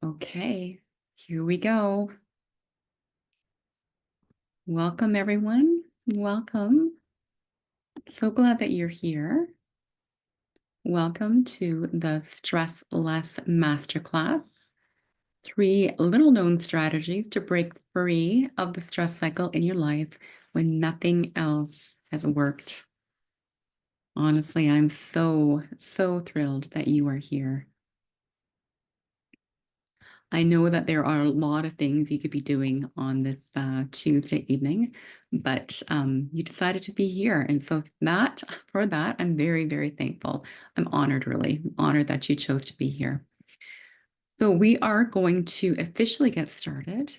Okay, here we go. Welcome, everyone. Welcome. So glad that you're here. Welcome to the Stress Less Masterclass. 3 little-known strategies to break free of the stress cycle in your life when nothing else has worked. Honestly, I'm so thrilled that you are here. I know that there are a lot of things you could be doing on this Tuesday evening, but you decided to be here. And so for that, I'm very, very thankful. I'm honored, really honored that you chose to be here. So we are going to officially get started.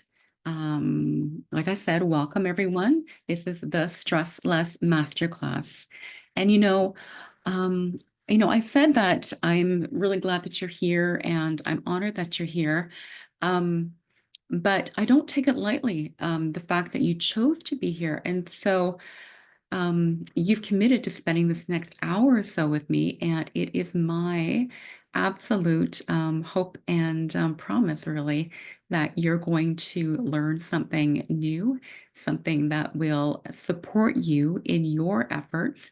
Like I said, welcome everyone. This is the Stress Less Masterclass. And I said that I'm really glad that you're here and I'm honored that you're here. Um, but I don't take it lightly, the fact that you chose to be here. And so you've committed to spending this next hour or so with me, and it is my absolute hope and promise, really, that you're going to learn something new, something that will support you in your efforts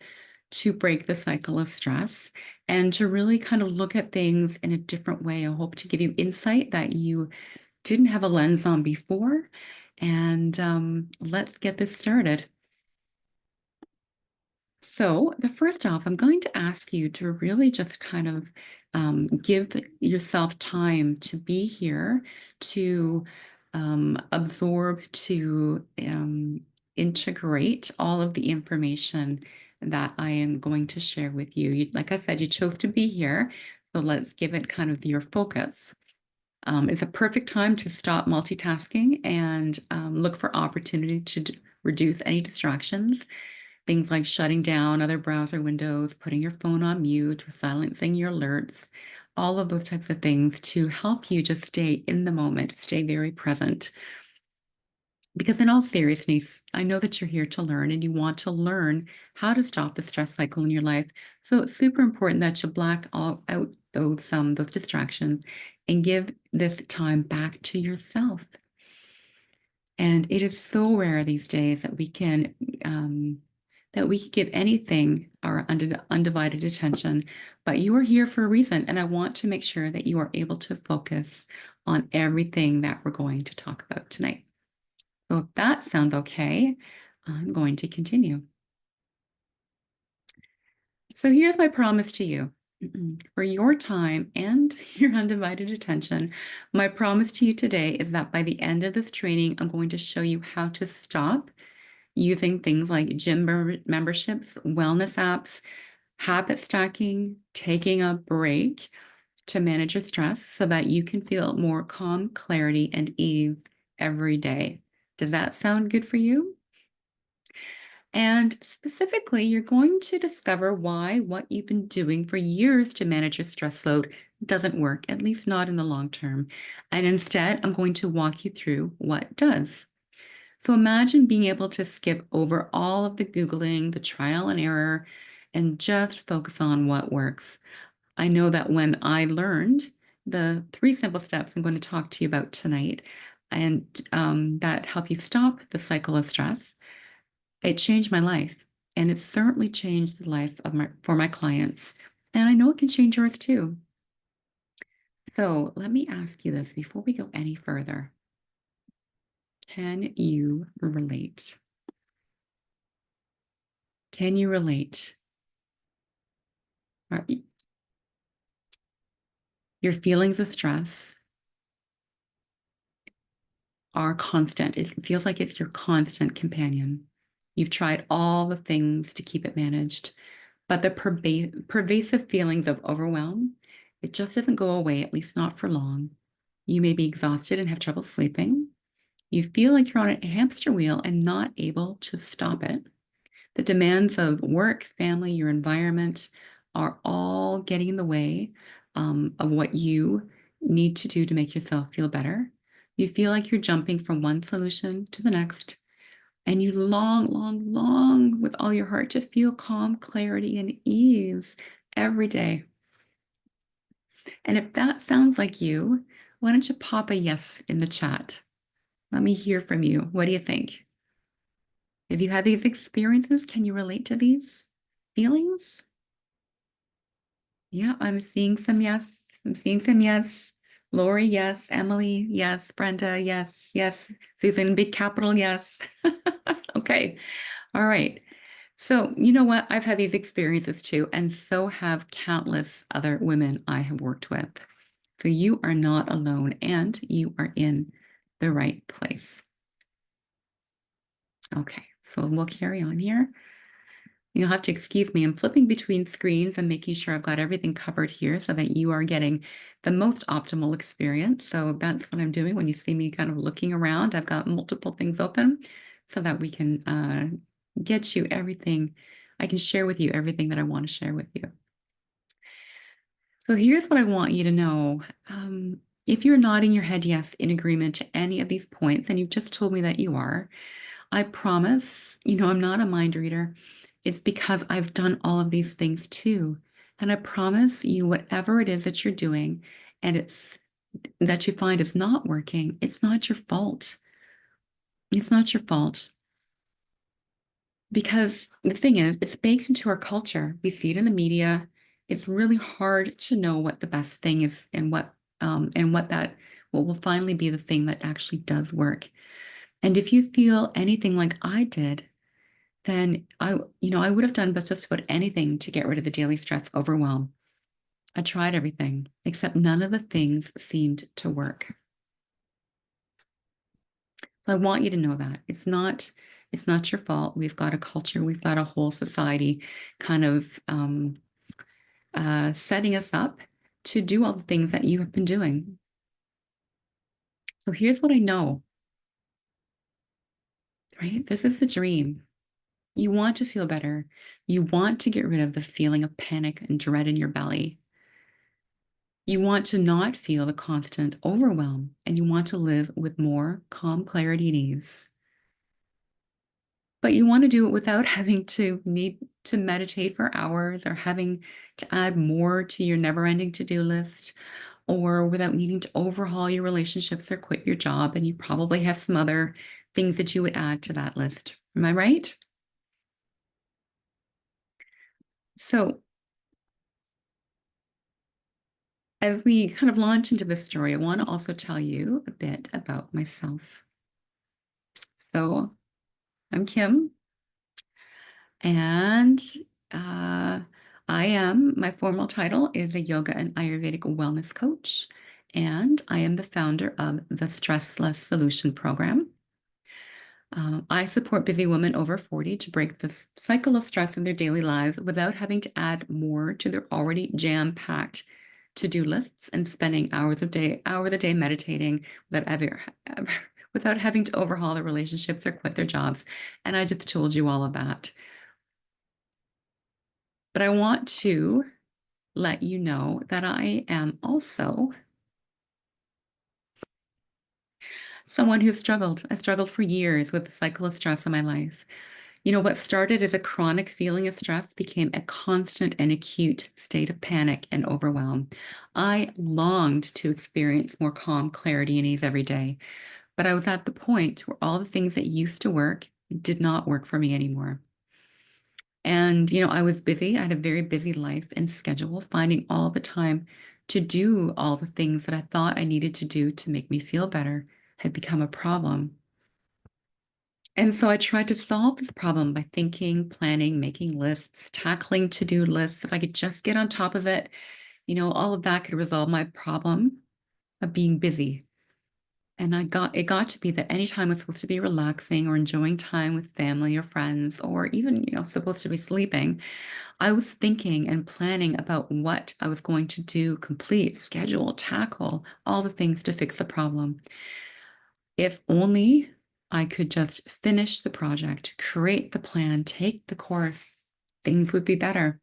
to break the cycle of stress and to really kind of look at things in a different way. I hope to give you insight that you didn't have a lens on before. And let's get this started. So, the first off, I'm going to ask you to really just kind of give yourself time to be here, to absorb, to integrate all of the information that I am going to share with you. Like I said, you chose to be here, so let's give it kind of your focus. It's a perfect time to stop multitasking and look for opportunity to reduce any distractions. Things like shutting down other browser windows, putting your phone on mute, or silencing your alerts, all of those types of things to help you just stay in the moment, stay very present. Because in all seriousness, I know that you're here to learn and you want to learn how to stop the stress cycle in your life. So it's super important that you black out those distractions and give this time back to yourself. And it is so rare these days that we can give anything our undivided attention. But you are here for a reason, and I want to make sure that you are able to focus on everything that we're going to talk about tonight. So if that sounds okay, I'm going to continue. So here's my promise to you. For your time and your undivided attention, my promise to you today is that by the end of this training, I'm going to show you how to stop using things like gym memberships, wellness apps, habit stacking, taking a break to manage your stress so that you can feel more calm, clarity, and ease every day. Does that sound good for you? And specifically, you're going to discover why what you've been doing for years to manage your stress load doesn't work, at least not in the long term. And instead, I'm going to walk you through what does. So imagine being able to skip over all of the Googling, the trial and error, and just focus on what works. I know that when I learned the 3 simple steps I'm going to talk to you about tonight, and that help you stop the cycle of stress, it changed my life. And it certainly changed the life of for my clients. And I know it can change yours too. So let me ask you this before we go any further. Can you relate? Can you relate? Your feelings of stress are constant. It feels like it's your constant companion. You've tried all the things to keep it managed, but the pervasive feelings of overwhelm, it just doesn't go away, at least not for long. You may be exhausted and have trouble sleeping. You feel like you're on a hamster wheel and not able to stop it. The demands of work, family, your environment are all getting in the way of what you need to do to make yourself feel better. You feel like you're jumping from one solution to the next, and you long with all your heart to feel calm, clarity, and ease every day. And if that sounds like you, Why don't you pop a yes in the chat? Let me hear from you. What do you think? If you had these experiences, can you relate to these feelings? Yeah, I'm seeing some yes. I'm seeing some yes. Lori, yes. Emily, yes. Brenda, yes. Yes. Susan, big capital yes. Okay. All right. So, you know what? I've had these experiences too, and so have countless other women I have worked with. So you are not alone and you are in the right place. Okay, so we'll carry on here. You'll have to excuse me. I'm flipping between screens and making sure I've got everything covered here so that you are getting the most optimal experience. So that's what I'm doing when you see me kind of looking around. I've got multiple things open so that we can get you everything. I can share with you everything that I want to share with you. So here's what I want you to know. If you're nodding your head yes in agreement to any of these points, and you've just told me that you are, I promise, I'm not a mind reader. It's because I've done all of these things too. And I promise you, whatever it is that you're doing and it's that you find is not working, it's not your fault. It's not your fault. Because the thing is, it's baked into our culture. We see it in the media. It's really hard to know what the best thing is and what will finally be the thing that actually does work. And if you feel anything like I did, then I would have done but just about anything to get rid of the daily stress overwhelm. I tried everything, except none of the things seemed to work. I want you to know that it's not your fault. We've got a culture, we've got a whole society kind of setting us up to do all the things that you have been doing. So here's what I know, right? This is the dream. You want to feel better. You want to get rid of the feeling of panic and dread in your belly. You want to not feel the constant overwhelm, and you want to live with more calm, clarity, and ease. But you want to do it without having to need to meditate for hours or having to add more to your never-ending to-do list or without needing to overhaul your relationships or quit your job. And you probably have some other things that you would add to that list. Am I right? So as we kind of launch into this story, I want to also tell you a bit about myself. So I'm Kim, and uh, my formal title is a yoga and Ayurvedic wellness coach, and I am the founder of the Stressless Solution Program. I support busy women over 40 to break this cycle of stress in their daily lives without having to add more to their already jam-packed to-do lists and spending hours of the day meditating without having to overhaul their relationships or quit their jobs. And I just told you all of that. But I want to let you know that I am also someone who struggled. I struggled for years with the cycle of stress in my life. What started as a chronic feeling of stress became a constant and acute state of panic and overwhelm. I longed to experience more calm, clarity, and ease every day, but I was at the point where all the things that used to work did not work for me anymore. And, I was busy. I had a very busy life and schedule. Finding all the time to do all the things that I thought I needed to do to make me feel better had become a problem. And so I tried to solve this problem by thinking, planning, making lists, tackling to-do lists. If I could just get on top of it, all of that could resolve my problem of being busy. And it got to be that anytime I was supposed to be relaxing or enjoying time with family or friends, or even, supposed to be sleeping, I was thinking and planning about what I was going to do, complete, schedule, tackle, all the things to fix the problem. If only I could just finish the project, create the plan, take the course, things would be better.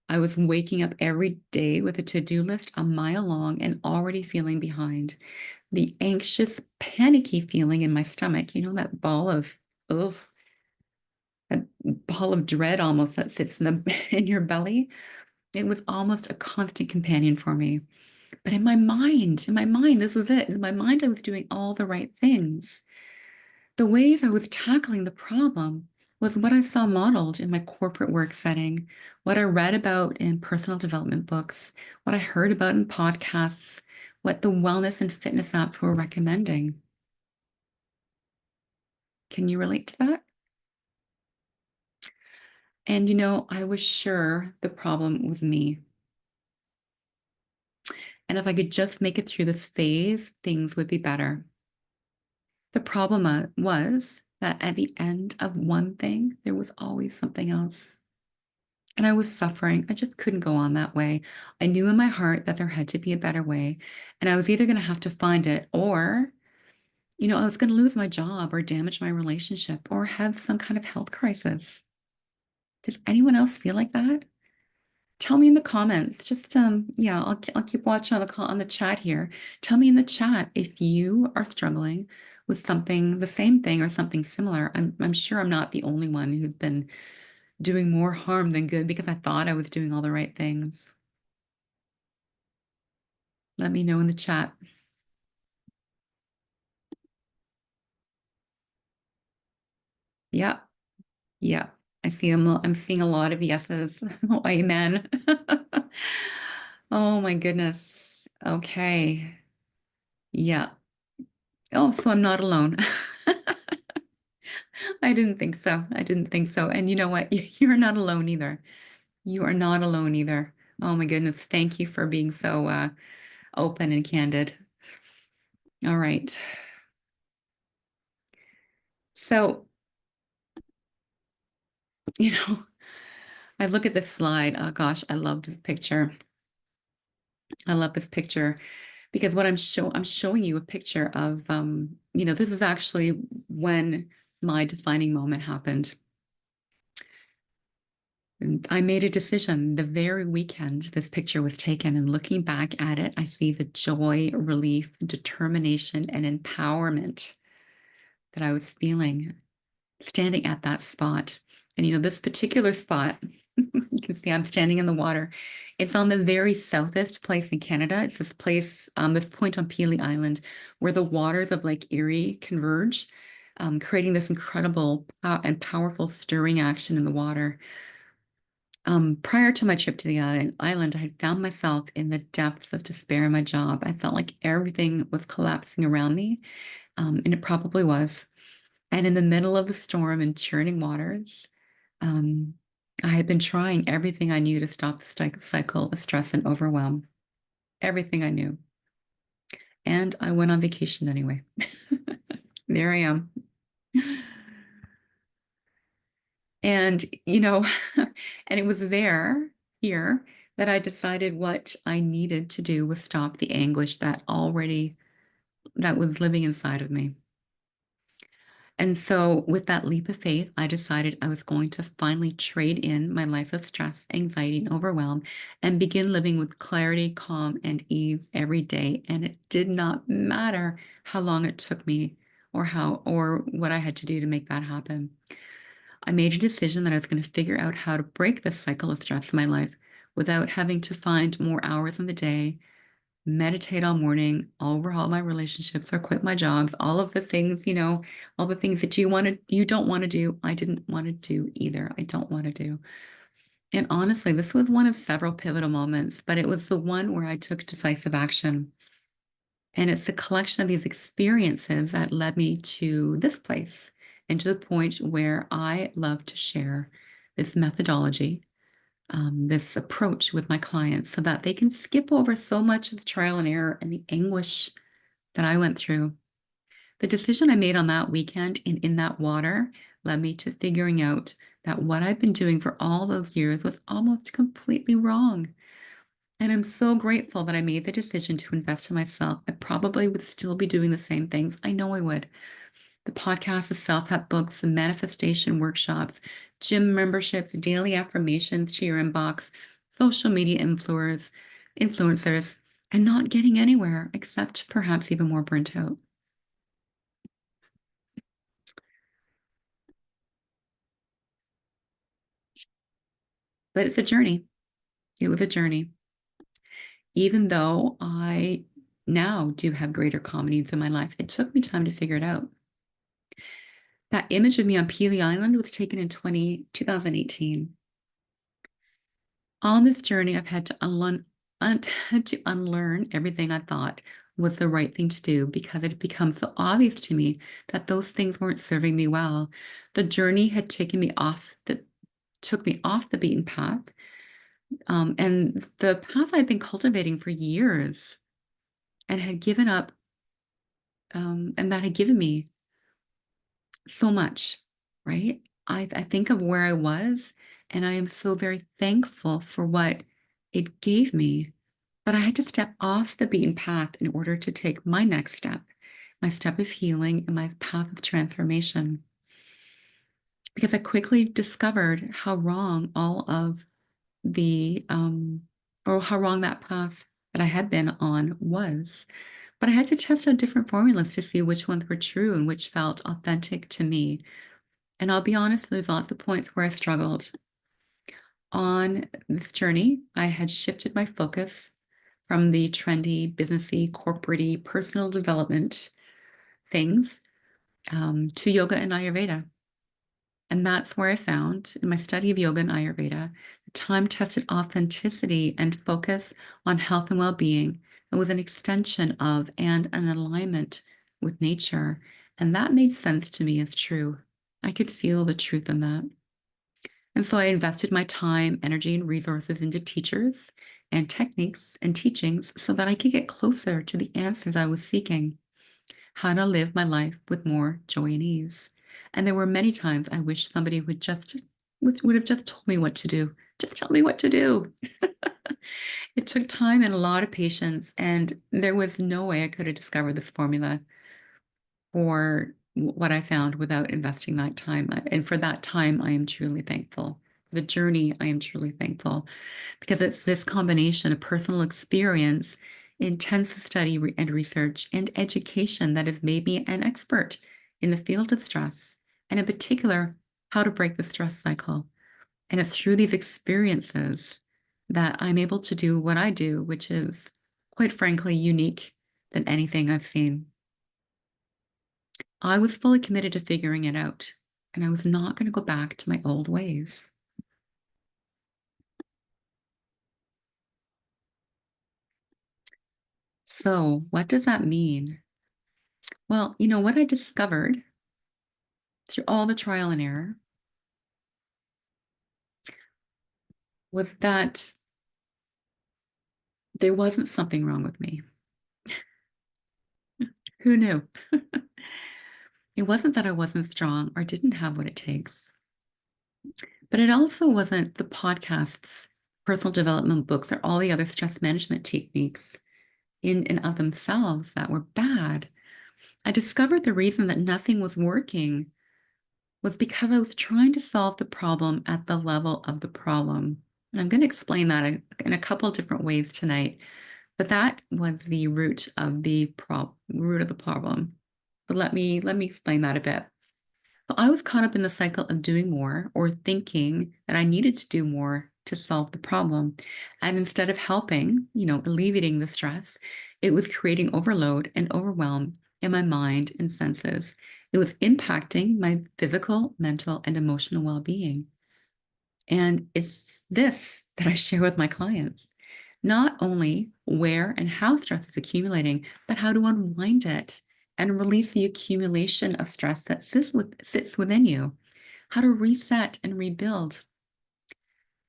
I was waking up every day with a to-do list a mile long and already feeling behind. The anxious, panicky feeling in my stomach, that that ball of dread almost that sits in your belly. It was almost a constant companion for me. But in my mind, this was it. In my mind, I was doing all the right things. The ways I was tackling the problem was what I saw modeled in my corporate work setting, what I read about in personal development books, what I heard about in podcasts, what the wellness and fitness apps were recommending. Can you relate to that? And I was sure the problem was me. And if I could just make it through this phase, things would be better. The problem was that at the end of one thing, there was always something else. And I was suffering. I just couldn't go on that way. I knew in my heart that there had to be a better way. And I was either going to have to find it or, I was going to lose my job or damage my relationship or have some kind of health crisis. Does anyone else feel like that? Tell me in the comments. Just yeah, I'll keep watching on the chat here. Tell me in the chat if you are struggling with something, the same thing or something similar. I'm sure I'm not the only one who's been doing more harm than good because I thought I was doing all the right things. Let me know in the chat. Yeah, yeah. I'm seeing a lot of yeses. Oh, amen. Oh my goodness. Okay. Yeah. Oh, so I'm not alone. I didn't think so. I didn't think so. And you know what? You're not alone either. You are not alone either. Oh my goodness. Thank you for being so open and candid. All right. So, you know, I look at this slide. Oh gosh, I love this picture. I love this picture because what I'm showing you a picture of this is actually when my defining moment happened. And I made a decision the very weekend this picture was taken, and looking back at it, I see the joy, relief, determination, and empowerment that I was feeling standing at that spot. And this particular spot, you can see I'm standing in the water. It's on the very southest place in Canada. It's this place, this point on Pelee Island, where the waters of Lake Erie converge, creating this incredible and powerful stirring action in the water. Prior to my trip to the island, I had found myself in the depths of despair in my job. I felt like everything was collapsing around me, and it probably was. And in the middle of the storm and churning waters, um, I had been trying everything I knew to stop the cycle of stress and overwhelm, everything I knew. And I went on vacation anyway. There I am. And, and it was here, that I decided what I needed to do was stop the anguish that was living inside of me. And so, with that leap of faith, I decided I was going to finally trade in my life of stress, anxiety, and overwhelm and begin living with clarity, calm, and ease every day. And it did not matter how long it took me or what I had to do to make that happen. I made a decision that I was going to figure out how to break this cycle of stress in my life without having to find more hours in the day, meditate all morning, overhaul my relationships or quit my jobs, all of the things, all the things that you don't want to do. I didn't want to do either. I don't want to do. And honestly, this was one of several pivotal moments, but it was the one where I took decisive action. And it's the collection of these experiences that led me to this place and to the point where I love to share this methodology, this approach with my clients so that they can skip over so much of the trial and error and the anguish that I went through. The decision I made on that weekend in that water led me to figuring out that what I've been doing for all those years was almost completely wrong. And I'm so grateful that I made the decision to invest in myself. I probably would still be doing the same things. I know I would. The podcast, the self-help books, the manifestation workshops, gym memberships, daily affirmations to your inbox, social media influencers, and not getting anywhere except perhaps even more burnt out. But it's a journey. It was a journey. even though I now do have greater common needs in my life. It took me time to figure it out. That image of me on Peely Island was taken in 2018. On this journey, I've had to had to unlearn everything I thought was the right thing to do because it had become so obvious to me that those things weren't serving me well. The journey had took me off the beaten path, and the path I'd been cultivating for years and had given up, and that had given me so much, right? I think of where I was, and I am so very thankful for what it gave me. But I had to step off the beaten path in order to take my next step, my step of healing and my path of transformation. Because I quickly discovered how wrong all of or how wrong that path that I had been on was. But I had to test out different formulas to see which ones were true and which felt authentic to me. And I'll be honest, there's lots of points where I struggled. On this journey, I had shifted my focus from the trendy, businessy, corporate-y, personal development things to yoga and Ayurveda. And that's where I found in my study of yoga and Ayurveda, the time-tested authenticity and focus on health and well-being. It was an extension of and an alignment with nature. And that made sense to me as true. I could feel the truth in that. And so I invested my time, energy, and resources into teachers and techniques and teachings so that I could get closer to the answers I was seeking, how to live my life with more joy and ease. And there were many times I wish somebody would have just told me what to do. Just tell me what to do. It took time and a lot of patience, and there was no way I could have discovered this formula for what I found without investing that time. And for that time, I am truly thankful. For the journey, I am truly thankful because it's this combination of personal experience, intense study and research, and education that has made me an expert in the field of stress, and in particular, how to break the stress cycle. And it's through these experiences that I'm able to do what I do, which is quite frankly unique than anything I've seen. I was fully committed to figuring it out, and I was not going to go back to my old ways. So, what does that mean? Well, what I discovered through all the trial and error was that there wasn't something wrong with me. Who knew? It wasn't that I wasn't strong or didn't have what it takes, but it also wasn't the podcasts, personal development books, or all the other stress management techniques in and of themselves that were bad. I discovered the reason that nothing was working was because I was trying to solve the problem at the level of the problem. And I'm going to explain that in a couple of different ways tonight. But that was the root of the problem. But let me explain that a bit. So I was caught up in the cycle of doing more or thinking that I needed to do more to solve the problem. And instead of helping, alleviating the stress, it was creating overload and overwhelm in my mind and senses. It was impacting my physical, mental, and emotional well-being. And it's this that I share with my clients. Not only where and how stress is accumulating, but how to unwind it and release the accumulation of stress that sits within you, how to reset and rebuild.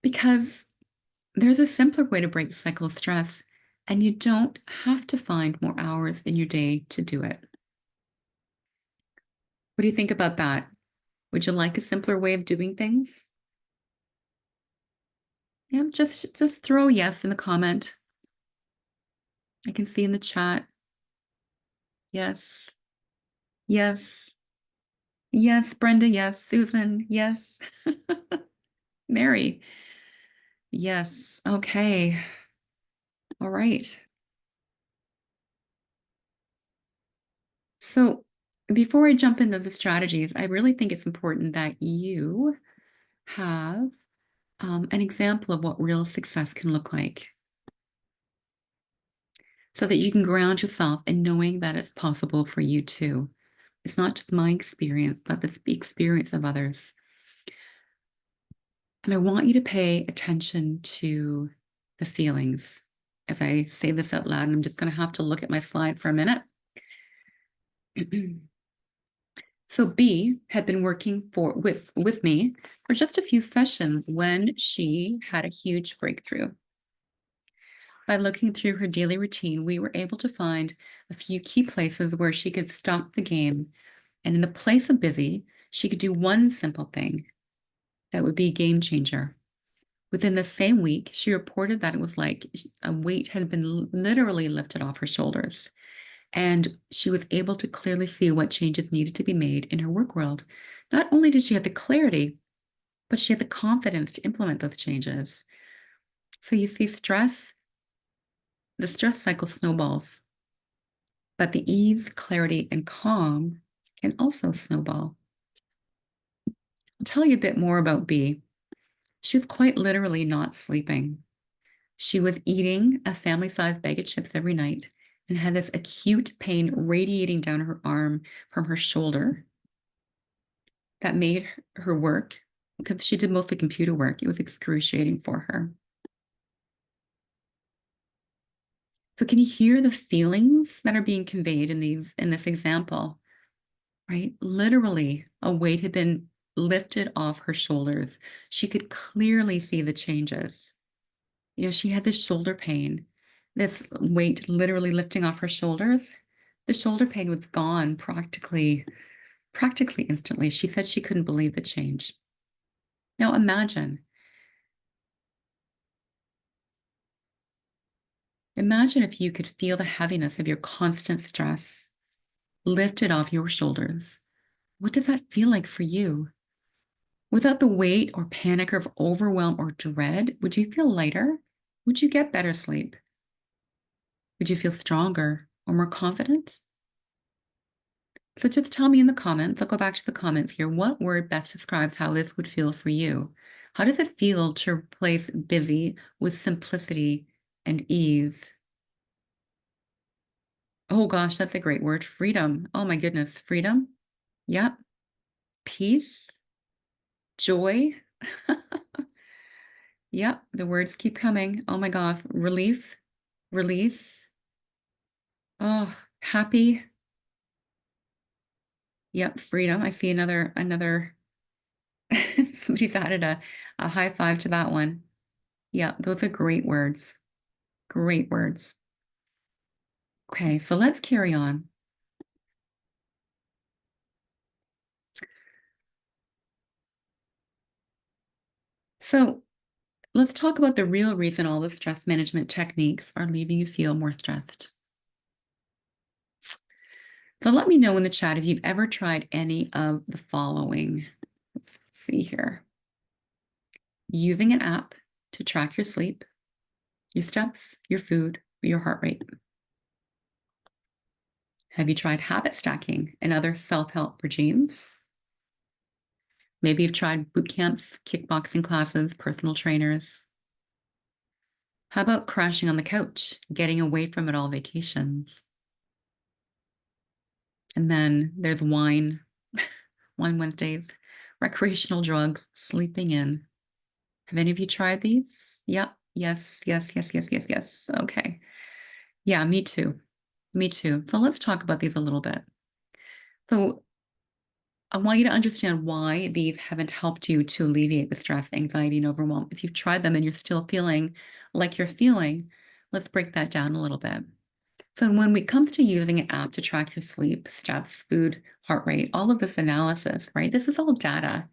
Because there's a simpler way to break the cycle of stress, and you don't have to find more hours in your day to do it. What do you think about that? Would you like a simpler way of doing things? Yeah, just throw yes in the comment. I can see in the chat. Yes. Yes. Yes, Brenda. Yes. Susan. Yes. Mary. Yes. Okay. All right. So before I jump into the strategies, I really think it's important that you have an example of what real success can look like. so that you can ground yourself in knowing that it's possible for you too. It's not just my experience, but the experience of others. And I want you to pay attention to the feelings. As I say this out loud, and I'm just going to have to look at my slide for a minute. So B had been working with me for just a few sessions when she had a huge breakthrough. By looking through her daily routine, we were able to find a few key places where she could stop the game. And in the place of busy, she could do one simple thing that would be a game changer. Within the same week, she reported that it was like a weight had been literally lifted off her shoulders. And she was able to clearly see what changes needed to be made in her work world. Not only did she have the clarity, but she had the confidence to implement those changes. So you see, the stress cycle snowballs, but the ease, clarity, and calm can also snowball. I'll tell you a bit more about B. She was quite literally not sleeping. She was eating a family-sized bag of chips every night and had this acute pain radiating down her arm from her shoulder that made her work, because she did mostly computer work, it was excruciating for her. So can you hear the feelings that are being conveyed in this example, right? Literally, a weight had been lifted off her shoulders. She could clearly see the changes. She had this shoulder pain, this weight literally lifting off her shoulders. The shoulder pain was gone practically instantly. She said she couldn't believe the change. Now imagine if you could feel the heaviness of your constant stress lifted off your shoulders. What does that feel like for you? Without the weight or panic or overwhelm or dread, would you feel lighter? Would you get better sleep? Would you feel stronger or more confident? So just tell me in the comments, I'll go back to the comments here, what word best describes how this would feel for you? How does it feel to replace busy with simplicity and ease? Oh gosh, that's a great word. Freedom. Oh my goodness. Freedom. Yep. Peace. Joy. Yep. The words keep coming. Oh my gosh. Relief. Release. Oh, happy. Yep. Freedom. I see another somebody's added a high five to that one. Yeah, those are great words. Great words. Okay, so let's carry on. So let's talk about the real reason all the stress management techniques are leaving you feel more stressed. So let me know in the chat if you've ever tried any of the following. Let's see here. Using an app to track your sleep, your steps, your food, or your heart rate. Have you tried habit stacking and other self-help regimes? Maybe you've tried boot camps, kickboxing classes, personal trainers. How about crashing on the couch, getting away from it all vacations? And then there's wine, wine Wednesdays, recreational drugs, sleeping in. Have any of you tried these? Yep. Yes, yes, yes, yes, yes, yes. Okay. Yeah, me too. Me too. So let's talk about these a little bit. So I want you to understand why these haven't helped you to alleviate the stress, anxiety, and overwhelm. If you've tried them and you're still feeling like you're feeling, let's break that down a little bit. So when it comes to using an app to track your sleep, steps, food, heart rate, all of this analysis, right? This is all data.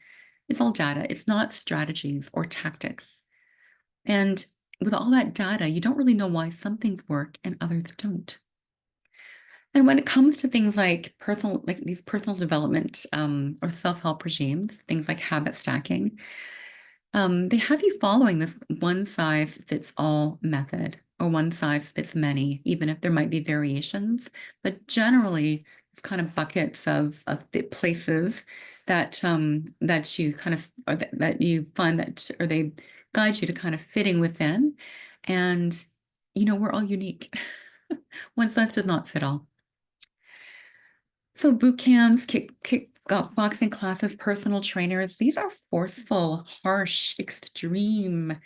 It's all data. It's not strategies or tactics. And with all that data, you don't really know why some things work and others don't. And when it comes to things like these personal development or self-help regimes, things like habit stacking, they have you following this one-size-fits-all method or one-size-fits-many, even if there might be variations. But generally, it's kind of buckets of the places that that you kind of or that you find that or they guide you to kind of fitting within. And we're all unique. One size does not fit all. So boot camps, boxing classes, personal trainers, these are forceful, harsh, extreme.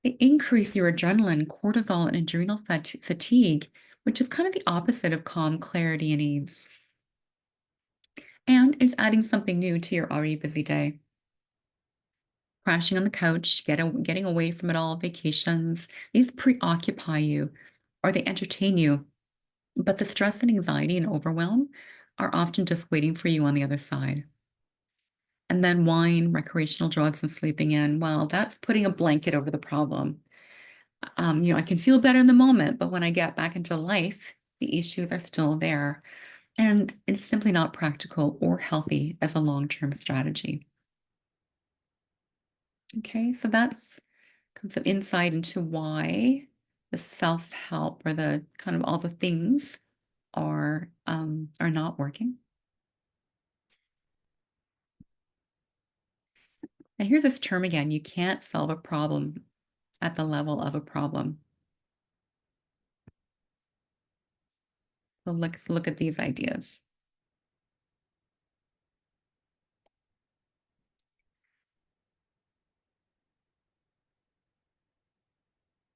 They increase your adrenaline, cortisol, and adrenal fatigue, which is kind of the opposite of calm, clarity, and ease. And it's adding something new to your already busy day. Crashing on the couch, getting away from it all, vacations, these preoccupy you or they entertain you. But the stress and anxiety and overwhelm are often just waiting for you on the other side. And then wine, recreational drugs, and sleeping in, well, that's putting a blanket over the problem. I can feel better in the moment, but when I get back into life, the issues are still there. And it's simply not practical or healthy as a long-term strategy. Okay, so that's some insight into why the self-help or the kind of all the things are not working. And here's this term again, you can't solve a problem at the level of a problem. So let's look at these ideas.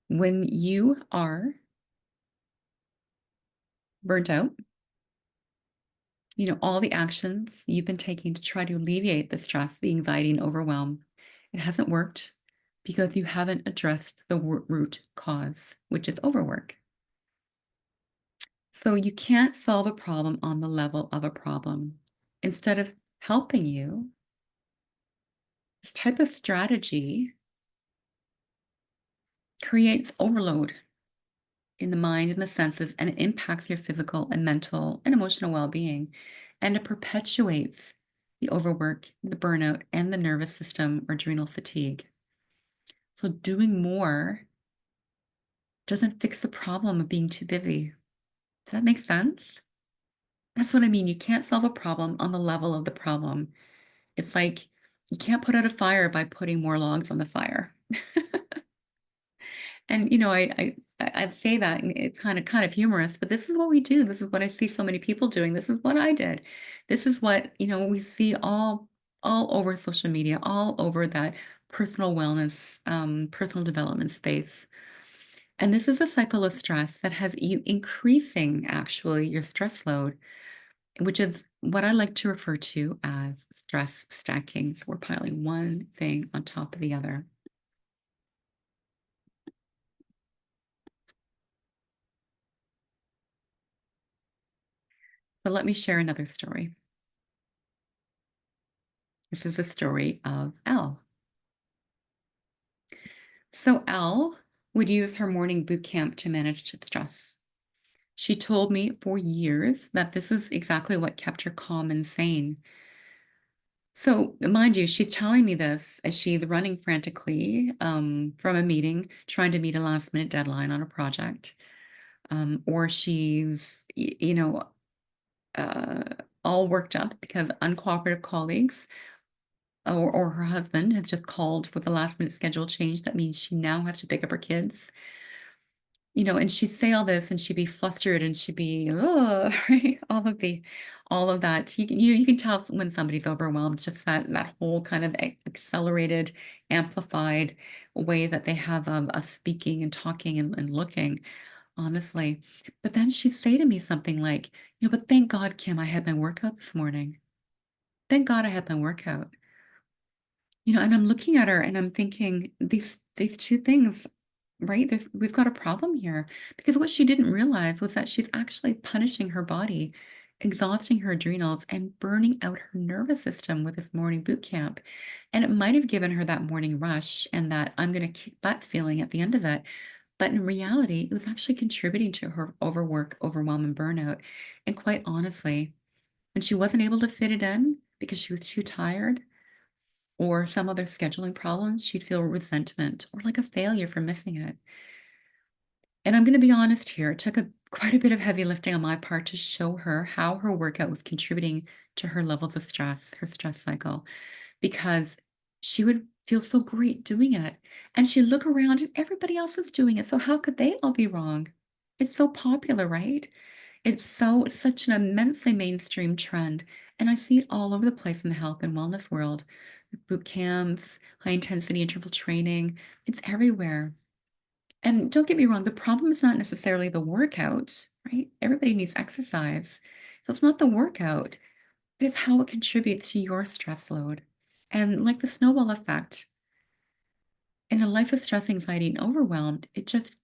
When you are burnt out, all the actions you've been taking to try to alleviate the stress, the anxiety, and overwhelm, it hasn't worked because you haven't addressed the root cause, which is overwork. So you can't solve a problem on the level of a problem. Instead of helping you, this type of strategy creates overload in the mind and the senses, and it impacts your physical and mental and emotional well-being. And it perpetuates the overwork, the burnout, and the nervous system or adrenal fatigue. So doing more doesn't fix the problem of being too busy. Does that make sense? That's what I mean. You can't solve a problem on the level of the problem. It's like you can't put out a fire by putting more logs on the fire. And I'd say that, and it's kind of humorous, but this is what we do. This is what I see so many people doing. This is what I did. This is what we see all over social media, all over that personal wellness, personal development space. And this is a cycle of stress that has you increasing actually your stress load, which is what I like to refer to as stress stacking. So we're piling one thing on top of the other. So let me share another story. This is a story of Elle. So Elle would use her morning boot camp to manage stress. She told me for years that this is exactly what kept her calm and sane. So, mind you, she's telling me this as she's running frantically from a meeting, trying to meet a last minute deadline on a project, or she's, uh, all worked up because uncooperative colleagues or her husband has just called with a last minute schedule change. That means she now has to pick up her kids, and she'd say all this and she'd be flustered and she'd be, oh, right? All of that. You can tell when somebody's overwhelmed, just that whole kind of accelerated, amplified way that they have of speaking and talking and looking, honestly. But then she'd say to me something like, but thank God, Kim, I had my workout this morning. Thank God I had my workout. And I'm looking at her and I'm thinking these two things, right? We've got a problem here because what she didn't realize was that she's actually punishing her body, exhausting her adrenals and burning out her nervous system with this morning boot camp. And it might have given her that morning rush and that I'm going to kick butt feeling at the end of it. But in reality, it was actually contributing to her overwork, overwhelm, and burnout. And quite honestly, when she wasn't able to fit it in because she was too tired, or some other scheduling problems, she'd feel resentment or like a failure for missing it. And I'm going to be honest here, it took quite a bit of heavy lifting on my part to show her how her workout was contributing to her levels of stress, her stress cycle, because she would feel so great doing it. And she'd look around and everybody else was doing it. So how could they all be wrong? It's so popular, right? It's such an immensely mainstream trend, and I see it all over the place in the health and wellness world. With boot camps, high intensity interval training, it's everywhere. And don't get me wrong, the problem is not necessarily the workout, right? Everybody needs exercise. So it's not the workout, but it's how it contributes to your stress load. And like the snowball effect, in a life of stress, anxiety, and overwhelmed, it just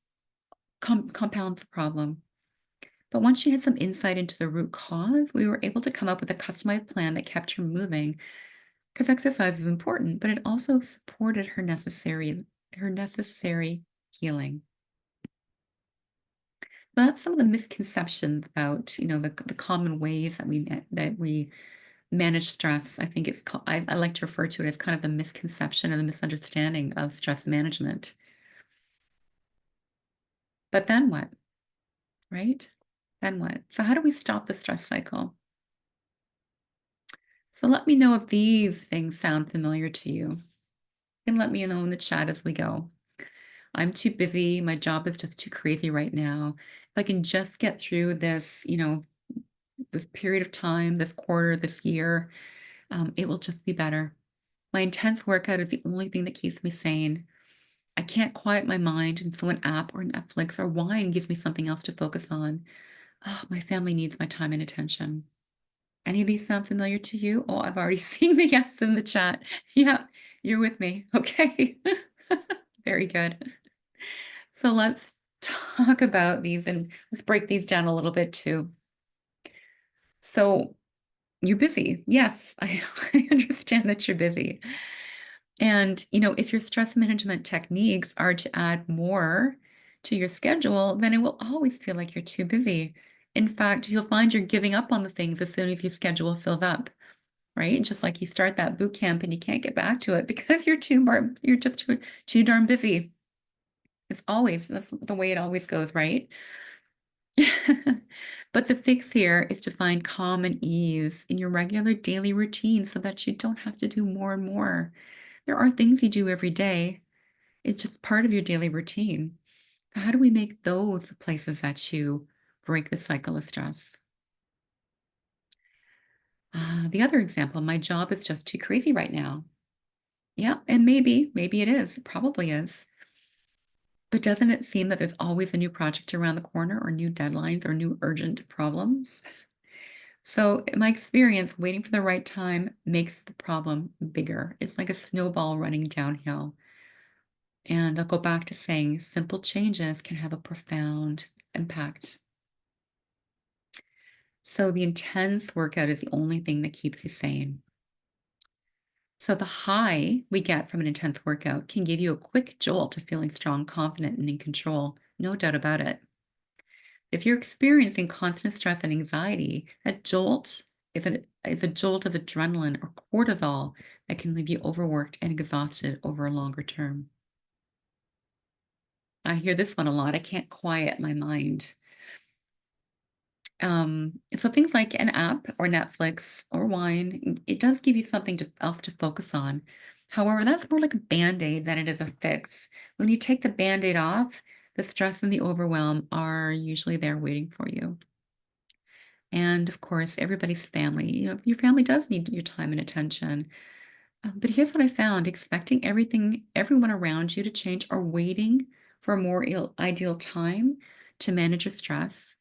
compounds the problem. But once she had some insight into the root cause, we were able to come up with a customized plan that kept her moving because exercise is important, but it also supported her necessary healing. But that's some of the misconceptions about, the common ways that we manage stress. I think it's called, I like to refer to it as kind of the misconception or the misunderstanding of stress management. But then what, right? Then what? So how do we stop the stress cycle? So let me know if these things sound familiar to you. You can let me know in the chat as we go. I'm too busy. My job is just too crazy right now. If I can just get through this, this period of time, this quarter, this year, it will just be better. My intense workout is the only thing that keeps me sane. I can't quiet my mind, and so an app or Netflix or wine gives me something else to focus on. Oh, my family needs my time and attention. Any of these sound familiar to you? Oh, I've already seen the yes in the chat. Yeah, you're with me. Okay. Very good. So let's talk about these and let's break these down a little bit too. So you're busy. Yes, I understand that you're busy. And, if your stress management techniques are to add more to your schedule, then it will always feel like you're too busy. In fact, you'll find you're giving up on the things as soon as your schedule fills up, right? Just like you start that boot camp and you can't get back to it because you're just too darn busy. That's the way it always goes, right? But the fix here is to find calm and ease in your regular daily routine so that you don't have to do more and more. There are things you do every day. It's just part of your daily routine. How do we make those the places that you break the cycle of stress? The other example, my job is just too crazy right now. Yeah, and maybe it is. It probably is. But doesn't it seem that there's always a new project around the corner or new deadlines or new urgent problems? So, in my experience, waiting for the right time makes the problem bigger. It's like a snowball running downhill. And I'll go back to saying simple changes can have a profound impact. So, the intense workout is the only thing that keeps you sane. So, the high we get from an intense workout can give you a quick jolt to feeling strong, confident, and in control. No doubt about it. If you're experiencing constant stress and anxiety, that jolt is a jolt of adrenaline or cortisol that can leave you overworked and exhausted over a longer term. I hear this one a lot. I can't quiet my mind. So things like an app or Netflix or wine, it does give you something else to focus on. However, that's more like a band-aid than it is a fix. When you take the band-aid off, the stress and the overwhelm are usually there waiting for you. And of course, everybody's family. Your family does need your time and attention. But here's what I found: expecting everyone around you to change, or waiting for a more ideal time to manage your stress,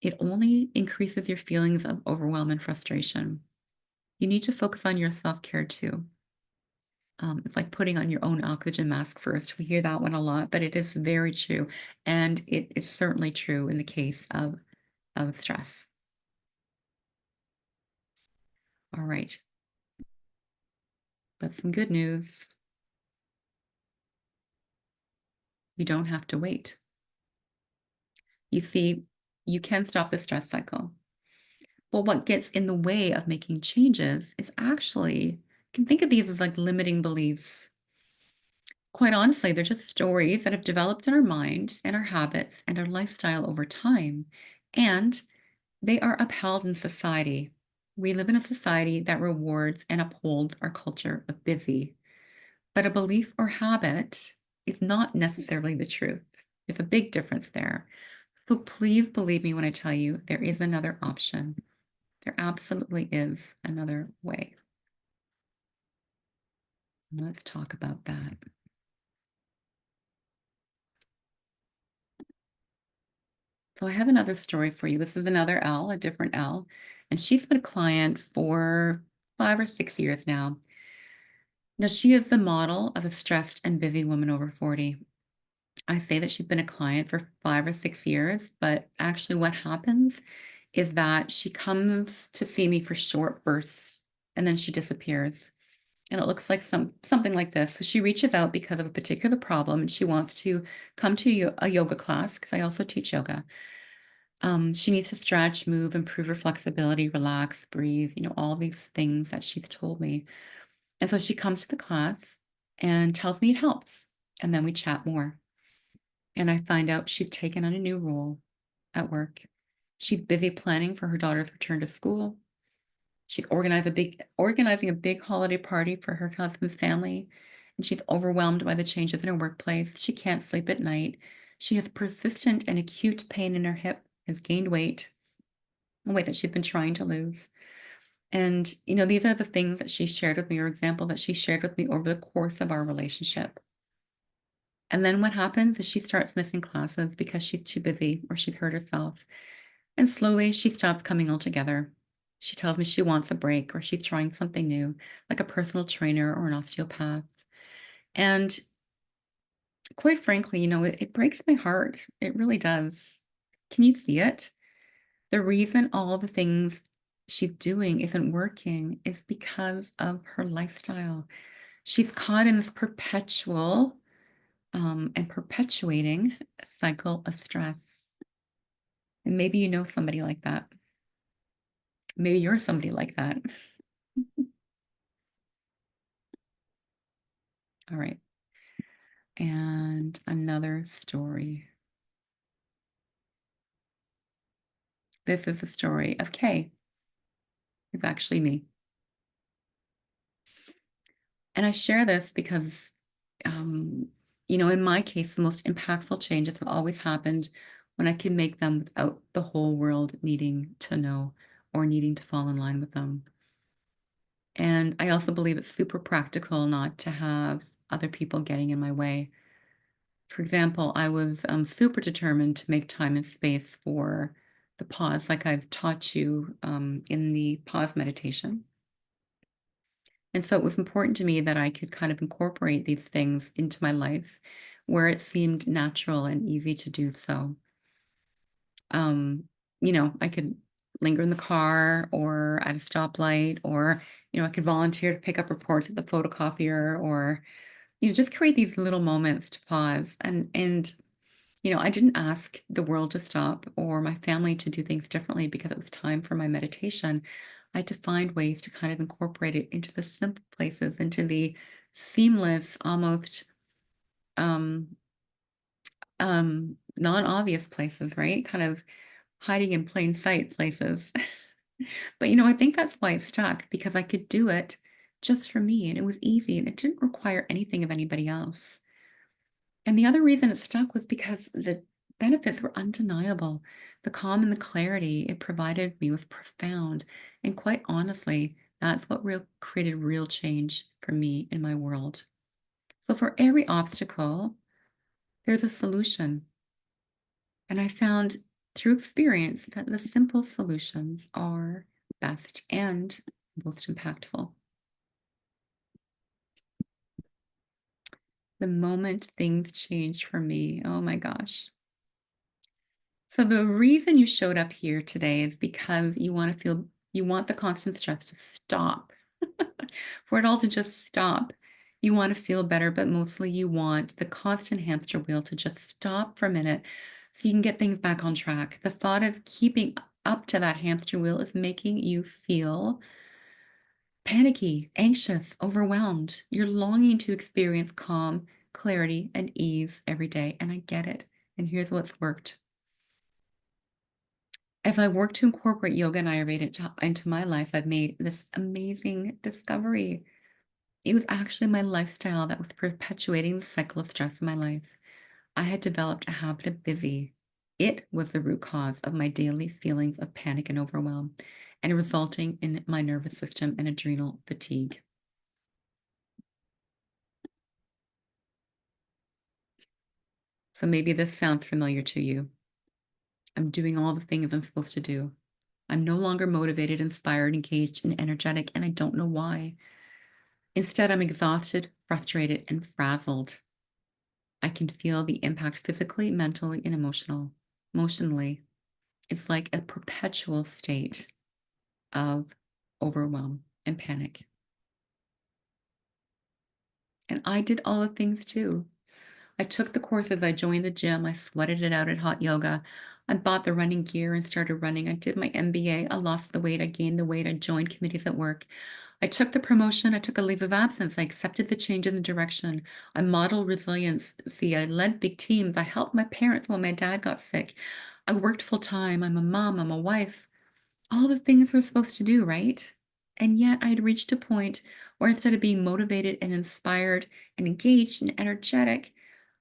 it only increases your feelings of overwhelm and frustration. You need to focus on your self care too. It's like putting on your own oxygen mask first. We hear that one a lot, but it is very true. And it is certainly true in the case of stress. All right. But some good news: you don't have to wait. You see, you can stop the stress cycle. But what gets in the way of making changes is actually, you can think of these as like limiting beliefs. Quite honestly, they're just stories that have developed in our minds and our habits and our lifestyle over time. And they are upheld in society. We live in a society that rewards and upholds our culture of busy. But a belief or habit is not necessarily the truth. There's a big difference there. So please believe me when I tell you there is another option. There absolutely is another way. Let's talk about that. So I have another story for you. This is another L, a different L, and she's been a client for 5 or 6 years now. Now, she is the model of a stressed and busy woman over 40. I say that she's been a client for 5 or 6 years, but actually, what happens is that she comes to see me for short bursts and then she disappears. And it looks like something like this. So she reaches out because of a particular problem and she wants to come to a yoga class because I also teach yoga. She needs to stretch, move, improve her flexibility, relax, breathe, all these things that she's told me. And so she comes to the class and tells me it helps. And then we chat more. And I find out she's taken on a new role at work. She's busy planning for her daughter's return to school. She's organizing a big holiday party for her husband's family, and she's overwhelmed by the changes in her workplace. She can't sleep at night. She has persistent and acute pain in her hip, has gained weight, a weight that she's been trying to lose. And, these are the things that she shared with me, or examples that she shared with me over the course of our relationship. And then what happens is she starts missing classes because she's too busy or she's hurt herself. And slowly she stops coming altogether. She tells me she wants a break or she's trying something new, like a personal trainer or an osteopath. And quite frankly, it breaks my heart. It really does. Can you see it? The reason all the things she's doing isn't working is because of her lifestyle. She's caught in this perpetual and perpetuating cycle of stress. And maybe you know somebody like that. Maybe you're somebody like that. All right. And another story. This is the story of Kay. It's actually me. And I share this because, um, in my case, the most impactful changes have always happened when I can make them without the whole world needing to know or needing to fall in line with them. And I also believe it's super practical not to have other people getting in my way. For example, I was super determined to make time and space for the pause, like I've taught you in the pause meditation. And so it was important to me that I could kind of incorporate these things into my life where it seemed natural and easy to do so. Um, I could linger in the car or at a stoplight, or, I could volunteer to pick up reports at the photocopier, or, just create these little moments to pause. And I didn't ask the world to stop or my family to do things differently because it was time for my meditation. I had to find ways to kind of incorporate it into the simple places, into the seamless, almost um, non-obvious places, right? Kind of hiding in plain sight places. But I think that's why it stuck because I could do it just for me and it was easy and it didn't require anything of anybody else. And the other reason it stuck was because the benefits were undeniable. The calm and the clarity it provided me was profound. And quite honestly, that's what created real change for me in my world. So for every obstacle, there's a solution. And I found through experience that the simple solutions are best and most impactful. The moment things changed for me, oh my gosh. So the reason you showed up here today is because you want the constant stress to stop, for it all to just stop. You want to feel better, but mostly you want the constant hamster wheel to just stop for a minute so you can get things back on track. The thought of keeping up to that hamster wheel is making you feel panicky, anxious, overwhelmed. You're longing to experience calm, clarity, and ease every day. And I get it. And here's what's worked. As I work to incorporate yoga and Ayurveda into my life, I've made this amazing discovery. It was actually my lifestyle that was perpetuating the cycle of stress in my life. I had developed a habit of busy. It was the root cause of my daily feelings of panic and overwhelm, and resulting in my nervous system and adrenal fatigue. So maybe this sounds familiar to you. I'm doing all the things I'm supposed to do. I'm no longer motivated, inspired, engaged, and energetic, and I don't know why. Instead, I'm exhausted, frustrated, and frazzled. I can feel the impact physically, mentally, and emotionally. It's like a perpetual state of overwhelm and panic. And I did all the things too. I took the courses, I joined the gym, I sweated it out at hot yoga. I bought the running gear and started running. I did my MBA, I lost the weight, I gained the weight, I joined committees at work. I took the promotion, I took a leave of absence, I accepted the change in the direction. I modeled resilience. See, I led big teams, I helped my parents when my dad got sick. I worked full time, I'm a mom, I'm a wife. All the things we're supposed to do, right? And yet I'd reached a point where instead of being motivated and inspired and engaged and energetic,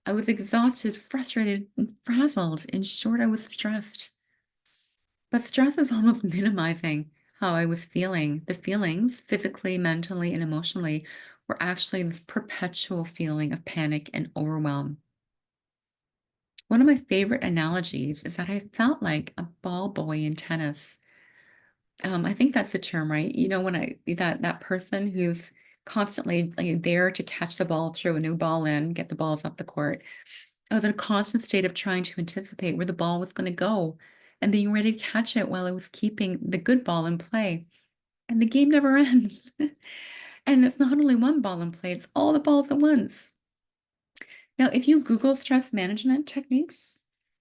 I was exhausted, frustrated, and frazzled. In short, I was stressed. But stress is almost minimizing how I was feeling. The feelings, physically, mentally, and emotionally, were actually this perpetual feeling of panic and overwhelm. One of my favorite analogies is that I felt like a ball boy in tennis. I think that's the term, right? You know, when that person who's constantly like, there to catch the ball, throw a new ball in, get the balls up the court. I was in a constant state of trying to anticipate where the ball was going to go and being ready to catch it while I was keeping the good ball in play. And the game never ends. And it's not only one ball in play, it's all the balls at once. Now, if you Google stress management techniques,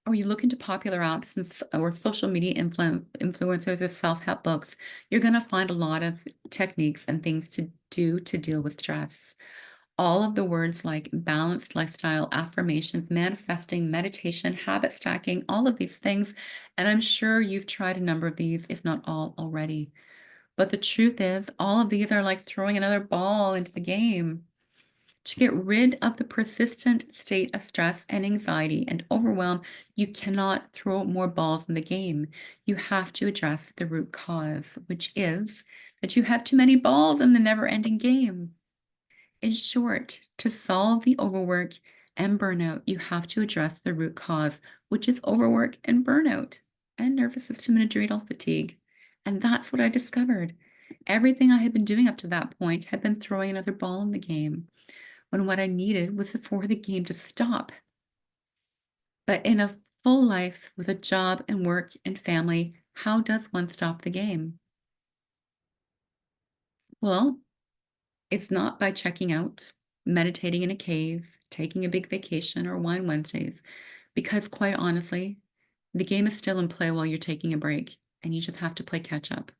or you look into popular apps or social media influencers or self-help books, you're going to find a lot of techniques and things to do to deal with stress. All of the words like balanced lifestyle, affirmations, manifesting, meditation, habit stacking, all of these things. And I'm sure you've tried a number of these, if not all already. But the truth is, all of these are like throwing another ball into the game. To get rid of the persistent state of stress and anxiety and overwhelm, you cannot throw more balls in the game. You have to address the root cause, which is that you have too many balls in the never-ending game. In short, to solve the overwork and burnout, you have to address the root cause, which is overwork and burnout and nervous system and adrenal fatigue. And that's what I discovered. Everything I had been doing up to that point had been throwing another ball in the game, when what I needed was for the game to stop. But in a full life with a job and work and family, how does one stop the game? Well, it's not by checking out, meditating in a cave, taking a big vacation, or wine Wednesdays, because quite honestly, the game is still in play while you're taking a break, and you just have to play catch up.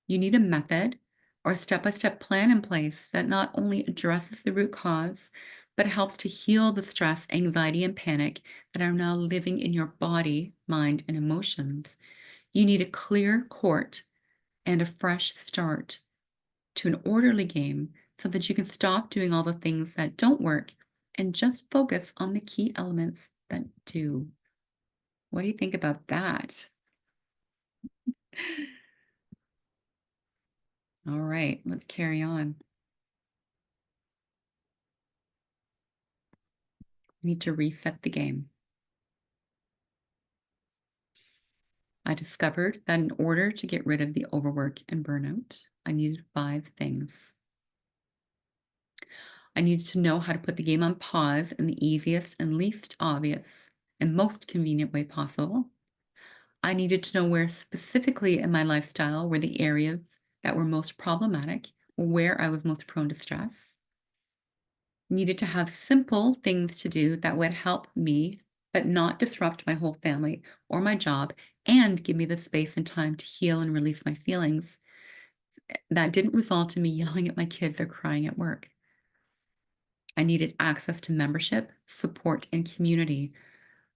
You need a method or a step-by-step plan in place that not only addresses the root cause, but helps to heal the stress, anxiety, and panic that are now living in your body, mind, and emotions. You need a clear court and a fresh start to an orderly game so that you can stop doing all the things that don't work and just focus on the key elements that do. What do you think about that? All right, let's carry on. We need to reset the game. I discovered that in order to get rid of the overwork and burnout, I needed 5 things. I needed to know how to put the game on pause in the easiest and least obvious and most convenient way possible. I needed to know where specifically in my lifestyle were the areas that were most problematic, where I was most prone to stress. Needed to have simple things to do that would help me, but not disrupt my whole family or my job, and give me the space and time to heal and release my feelings. That didn't result in me yelling at my kids or crying at work. I needed access to membership, support, and community.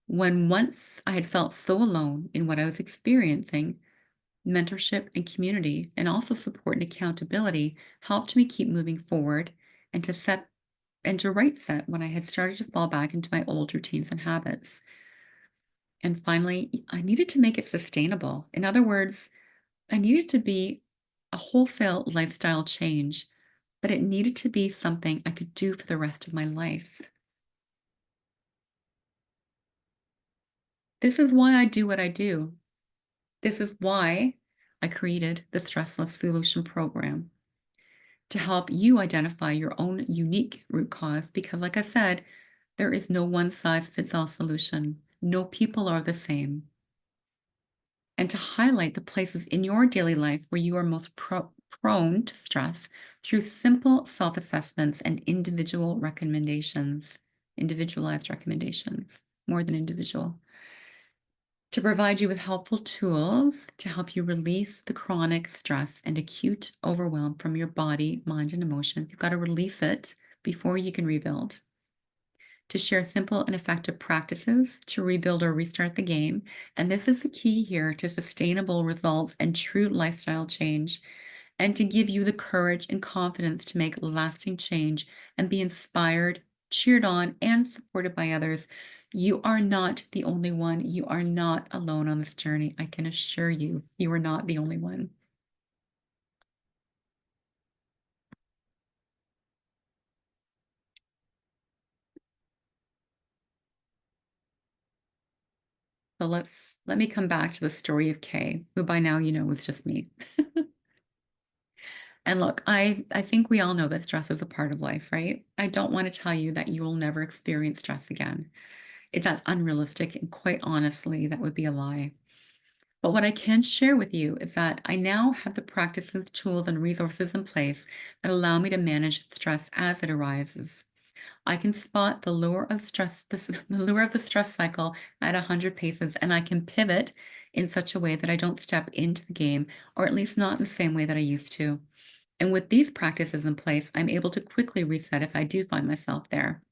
When once I had felt so alone in what I was experiencing, mentorship and community, and also support and accountability helped me keep moving forward and to right set when I had started to fall back into my old routines and habits. And finally, I needed to make it sustainable. In other words, I needed to be a wholesale lifestyle change, but it needed to be something I could do for the rest of my life. This is why I do what I do. This is why I created the Stressless Solution Program to help you identify your own unique root cause. Because, like I said, there is no one size fits all solution. No people are the same. And to highlight the places in your daily life where you are most prone to stress through simple self assessments and individualized recommendations, more than individual, to provide you with helpful tools to help you release the chronic stress and acute overwhelm from your body, mind, and emotions. You've got to release it before you can rebuild. To share simple and effective practices to rebuild or restart the game. And this is the key here to sustainable results and true lifestyle change, and to give you the courage and confidence to make lasting change and be inspired, cheered on, and supported by others. You are not the only one. You are not alone on this journey. I can assure you, you are not the only one. So let me come back to the story of Kay, who by now you know was just me. And look, I think we all know that stress is a part of life, right? I don't want to tell you that you will never experience stress again. If that's unrealistic, and quite honestly, that would be a lie. But what I can share with you is that I now have the practices, tools, and resources in place that allow me to manage stress as it arises. I can spot the lure of stress, the lure of the stress cycle at 100 paces, and I can pivot in such a way that I don't step into the game, or at least not in the same way that I used to. And with these practices in place, I'm able to quickly reset if I do find myself there.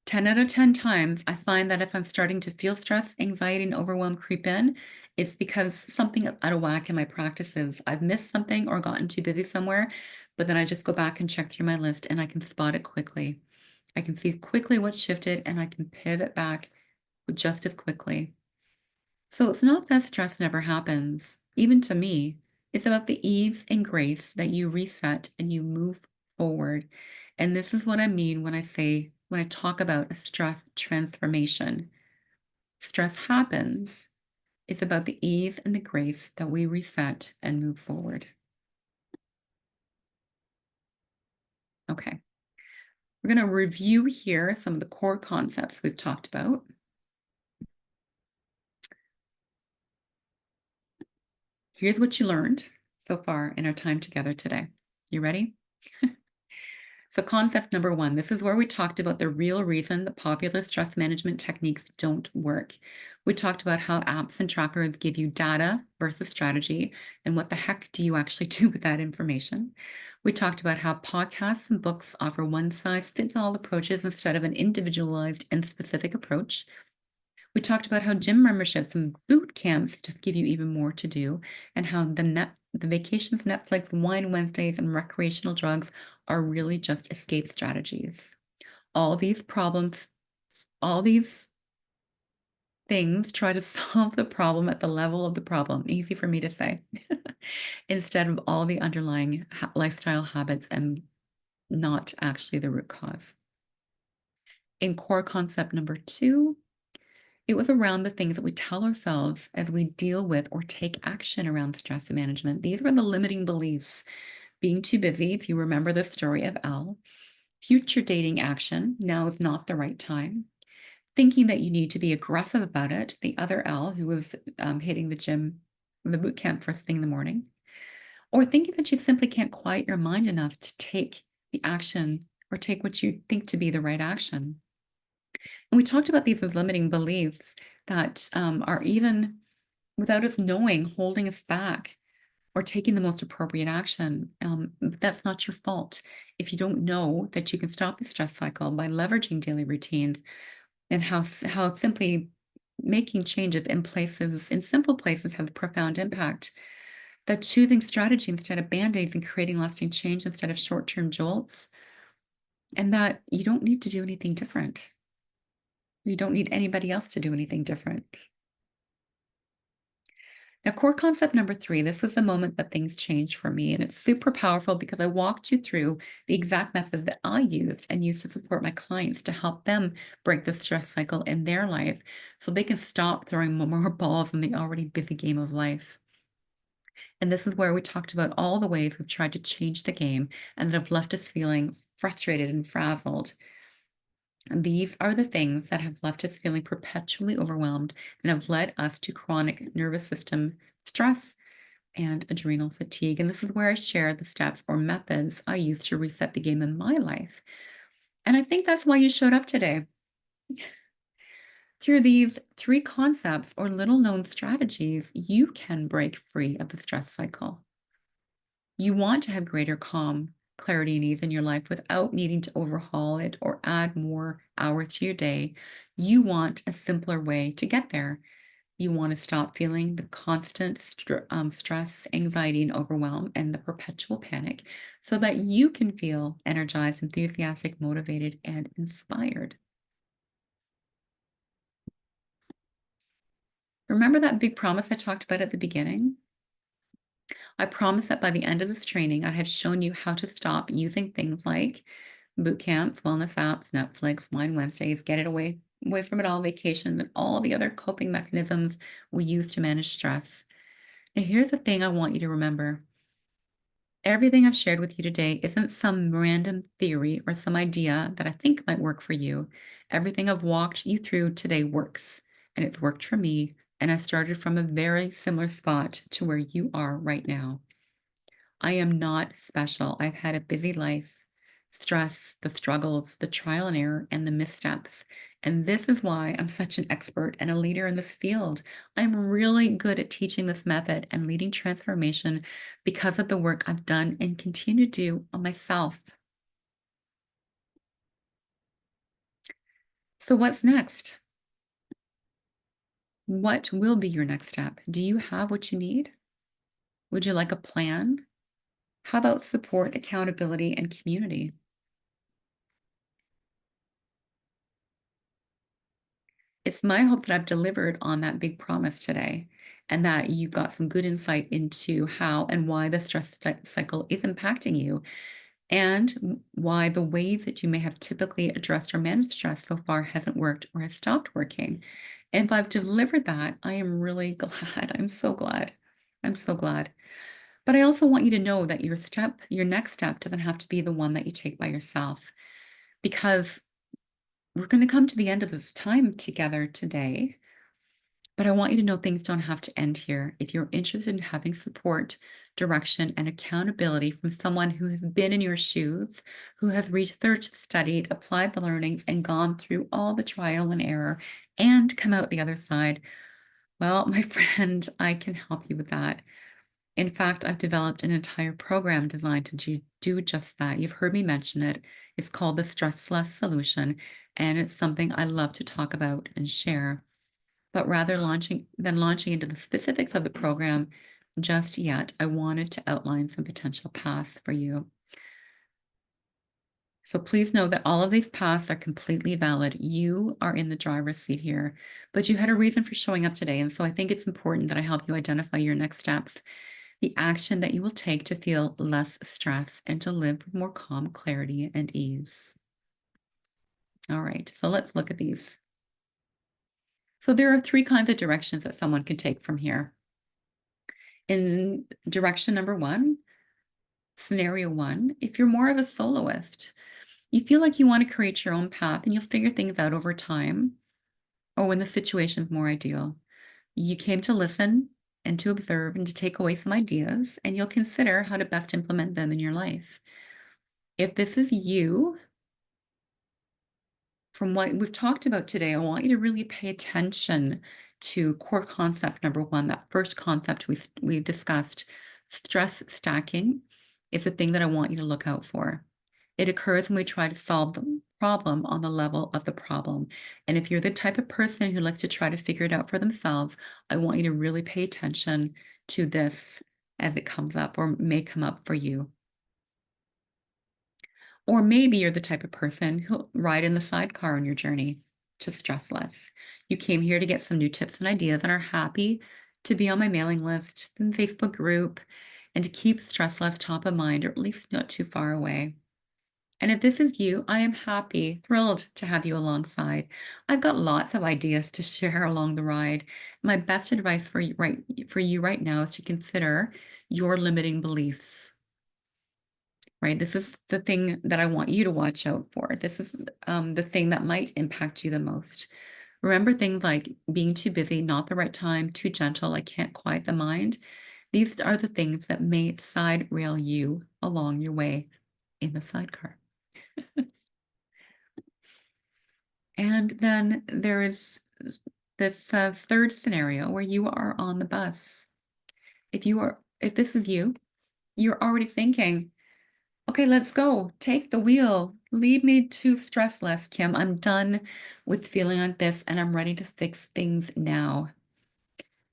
10 out of 10 times, I find that if I'm starting to feel stress, anxiety, and overwhelm creep in, it's because something out of whack in my practices. I've missed something or gotten too busy somewhere, but then I just go back and check through my list and I can spot it quickly. I can see quickly what shifted and I can pivot back just as quickly. So it's not that stress never happens, even to me. It's about the ease and grace that you reset and you move forward. And this is what I mean when I talk about a stress transformation. Stress happens. It's about the ease and the grace that we reset and move forward. Okay. We're going to review here some of the core concepts we've talked about. Here's what you learned so far in our time together today. You ready? So concept number one, this is where we talked about the real reason that popular stress management techniques don't work. We talked about how apps and trackers give you data versus strategy, and what the heck do you actually do with that information? We talked about how podcasts and books offer one-size-fits-all approaches instead of an individualized and specific approach. We talked about how gym memberships and boot camps just give you even more to do, and how the vacations, Netflix, wine Wednesdays, and recreational drugs are really just escape strategies. All these problems, all these things try to solve the problem at the level of the problem. Easy for me to say. Instead of all the underlying lifestyle habits and not actually the root cause. In core concept number two, it was around the things that we tell ourselves as we deal with or take action around stress management. These were the limiting beliefs. Being too busy, if you remember the story of Elle. Future dating action, now is not the right time. Thinking that you need to be aggressive about it, the other Elle who was hitting the gym, the boot camp first thing in the morning. Or thinking that you simply can't quiet your mind enough to take the action or take what you think to be the right action. And we talked about these as limiting beliefs that are, even without us knowing, holding us back or taking the most appropriate action. But that's not your fault. If you don't know that you can stop the stress cycle by leveraging daily routines, and how simply making changes in simple places have a profound impact, that choosing strategy instead of band-aids and creating lasting change instead of short-term jolts, and that you don't need to do anything different. You don't need anybody else to do anything different. Now, core concept number three, this was the moment that things changed for me. And it's super powerful because I walked you through the exact method that I used and used to support my clients to help them break the stress cycle in their life so they can stop throwing more balls in the already busy game of life. And this is where we talked about all the ways we've tried to change the game and that have left us feeling frustrated and frazzled. And these are the things that have left us feeling perpetually overwhelmed and have led us to chronic nervous system stress and adrenal fatigue. And this is where I share the steps or methods I use to reset the game in my life. And I think that's why you showed up today. Through these three concepts or little known strategies, you can break free of the stress cycle. You want to have greater calm, clarity, and ease in your life without needing to overhaul it or add more hours to your day. You want a simpler way to get there. You want to stop feeling the constant stress, anxiety, and overwhelm and the perpetual panic so that you can feel energized, enthusiastic, motivated, and inspired. Remember that big promise I talked about at the beginning? I promised that by the end of this training, I have shown you how to stop using things like boot camps, wellness apps, Netflix, Wine Wednesdays, get it away from it all, vacation, and all the other coping mechanisms we use to manage stress. Now, here's the thing I want you to remember. Everything I've shared with you today isn't some random theory or some idea that I think might work for you. Everything I've walked you through today works, and it's worked for me. And I started from a very similar spot to where you are right now. I am not special. I've had a busy life, stress, the struggles, the trial and error, and the missteps. And this is why I'm such an expert and a leader in this field. I'm really good at teaching this method and leading transformation because of the work I've done and continue to do on myself. So, what's next? What will be your next step? Do you have what you need? Would you like a plan? How about support, accountability, and community? It's my hope that I've delivered on that big promise today and that you got some good insight into how and why the stress cycle is impacting you and why the ways that you may have typically addressed or managed stress so far hasn't worked or has stopped working. And if I've delivered that, I am really glad. I'm so glad. I'm so glad. But I also want you to know that your next step doesn't have to be the one that you take by yourself because we're going to come to the end of this time together today. But I want you to know things don't have to end here. If you're interested in having support, direction, and accountability from someone who has been in your shoes, who has researched, studied, applied the learnings, and gone through all the trial and error and come out the other side, well, my friend, I can help you with that. In fact, I've developed an entire program designed to do just that. You've heard me mention it. It's called the Stress Less Solution, and it's something I love to talk about and share. But rather launching into the specifics of the program just yet, I wanted to outline some potential paths for you. So please know that all of these paths are completely valid. You are in the driver's seat here, but you had a reason for showing up today. And so I think it's important that I help you identify your next steps, the action that you will take to feel less stress and to live with more calm, clarity, and ease. All right, so let's look at these. So there are three kinds of directions that someone can take from here. In direction number one, scenario one, if you're more of a soloist, you feel like you want to create your own path and you'll figure things out over time or when the situation's more ideal. You came to listen and to observe and to take away some ideas, and you'll consider how to best implement them in your life. If this is you, from what we've talked about today, I want you to really pay attention to core concept number one, that first concept we discussed. Stress stacking is the thing that I want you to look out for. It occurs when we try to solve the problem on the level of the problem. And if you're the type of person who likes to try to figure it out for themselves, I want you to really pay attention to this as it comes up or may come up for you. Or maybe you're the type of person who'll ride in the sidecar on your journey to stress less. You came here to get some new tips and ideas and are happy to be on my mailing list, the Facebook group, and to keep stress less top of mind, or at least not too far away. And if this is you, I am happy, thrilled to have you alongside. I've got lots of ideas to share along the ride. My best advice for you right now is to consider your limiting beliefs. Right? This is the thing that I want you to watch out for. This is the thing that might impact you the most. Remember things like being too busy, not the right time, too gentle, I can't quiet the mind. These are the things that may side rail you along your way in the sidecar. And then there is this third scenario where you are on the bus. If this is you, you're already thinking, okay, let's go. Take the wheel. Lead me to stress less, Kim. I'm done with feeling like this and I'm ready to fix things now.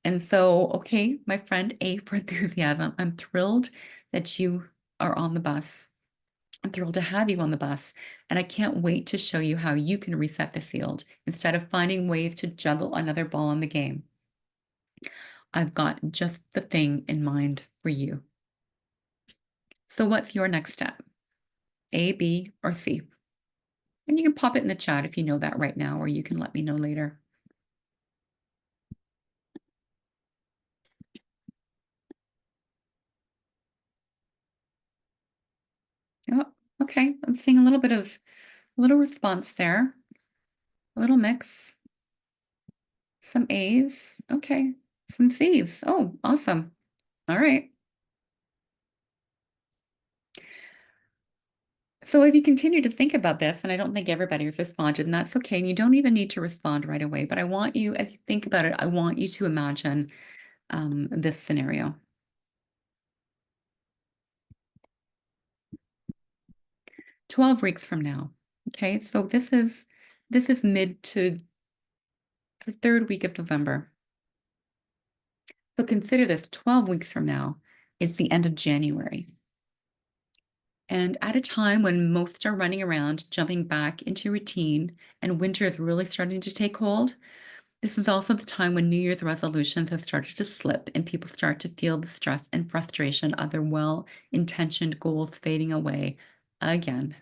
And so, okay, my friend, A for enthusiasm. I'm thrilled that you are on the bus. I'm thrilled to have you on the bus. And I can't wait to show you how you can reset the field instead of finding ways to juggle another ball in the game. I've got just the thing in mind for you. So, what's your next step? A, B, or C? And you can pop it in the chat if you know that right now, or you can let me know later. Oh, okay. I'm seeing a little response there, a little mix, some A's. Okay. Some C's. Oh, awesome. All right. So if you continue to think about this, and I don't think everybody has responded, and that's okay, and you don't even need to respond right away, but I want you, as you think about it, I want you to imagine this scenario. 12 weeks from now. Okay, so this is mid to the third week of November. So consider this 12 weeks from now, it's the end of January. And at a time when most are running around, jumping back into routine, and winter is really starting to take hold, this is also the time when New Year's resolutions have started to slip and people start to feel the stress and frustration of their well-intentioned goals fading away again.